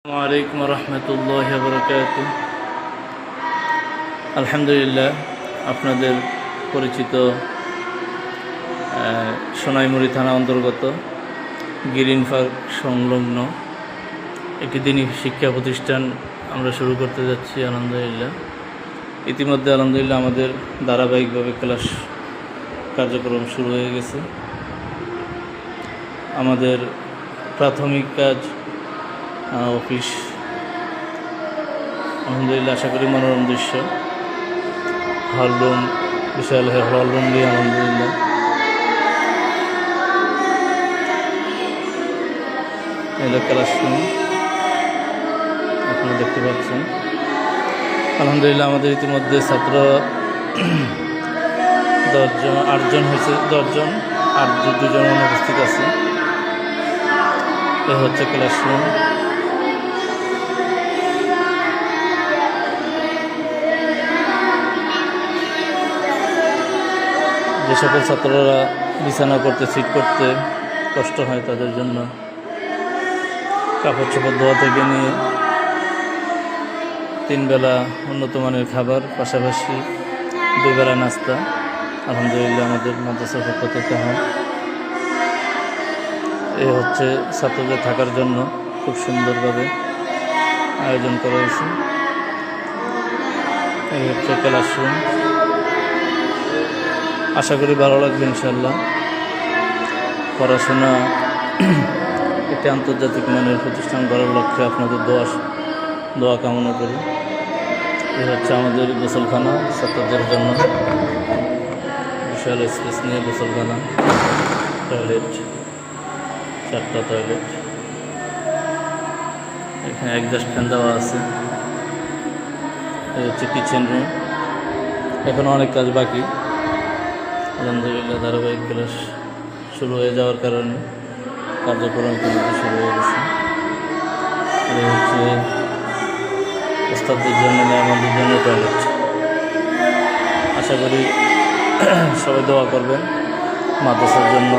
ওয়ালাইকুম রহমতুল্লাহি ওয়া বারাকাতুহু। আলহামদুলিল্লাহ, আপনাদের পরিচিত সোনাইমুড়ি থানা অন্তর্গত গ্রিন পার্ক সংলগ্ন একটি দিনী শিক্ষা প্রতিষ্ঠান আমরা শুরু করতে যাচ্ছি। আলহামদুলিল্লাহ, ইতিমধ্যে আলহামদুলিল্লাহ আমাদের ধারাবাহিকভাবে ক্লাস কার্যক্রম শুরু হয়ে গেছে। আমাদের প্রাথমিক কাজ অফিস, আলহামদুলিল্লাহ আশা করি মনোরম দৃশ্য, হলরুম, বিশাল হলরুম দিয়ে আলহামদুলিল্লাহ এলো ক্লাসরুম আপনারা দেখতে পাচ্ছেন। আলহামদুলিল্লাহ আমাদের ইতিমধ্যে ছাত্র 8জন হয়েছে, 10জন, আর 2জন অনুপস্থিত আছে। এ হচ্ছে ক্লাসরুম। যে সকল ছাত্ররা বিছানা করতে, সিট করতে কষ্ট হয় তাদের জন্য কাপড় চোপড় ধোয়া থেকে নিয়ে 3 বেলা উন্নত মানের খাবার, পাশাপাশি 2 বেলা নাস্তা আলহামদুলিল্লাহ আমাদের মাদ্রাসার পক্ষ থেকে হয়। এ হচ্ছে ছাত্রদের থাকার জন্য খুব সুন্দরভাবে আয়োজন করা হয়েছে। এই হচ্ছে ক্লাসরুম। আশা করি ভালো লাগবে ইনশাল্লাহ। পড়াশোনা একটি আন্তর্জাতিক মানের প্রতিষ্ঠান করার লক্ষ্যে আপনাদের দোয়া কামনা করি। এই হচ্ছে আমাদের গোসলখানা, ছাত্রদের জন্য বিশাল স্পেস নিয়ে গোসলখানা, টয়লেট, 4টা টয়লেট, এখানে এক্সস্ট ফ্যান দেওয়া আছে। এই হচ্ছে কিচেন রুম। এখনও অনেক কাজ বাকি। আলহামদুলিল্লাহ ধারাবাহিক ক্লাস শুরু হয়ে যাওয়ার কারণে কার্যক্রম ইতিমধ্যে শুরু হয়ে গেছে। এই হচ্ছে ওস্তাদদের জন্য, আমাদের জন্য টয়লেট। আশা করি সবাই দোয়া করবেন মাদ্রাসার জন্য,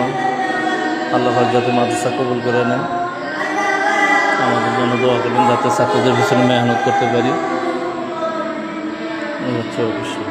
আল্লাহ পাক যাতে মাদ্রাসা কবুল করে নেন। আমাদের জন্য দোয়া করবেন যাতে ছাত্রদের পিছনে মেহনত করতে পারি। এই হচ্ছে অবশ্যই।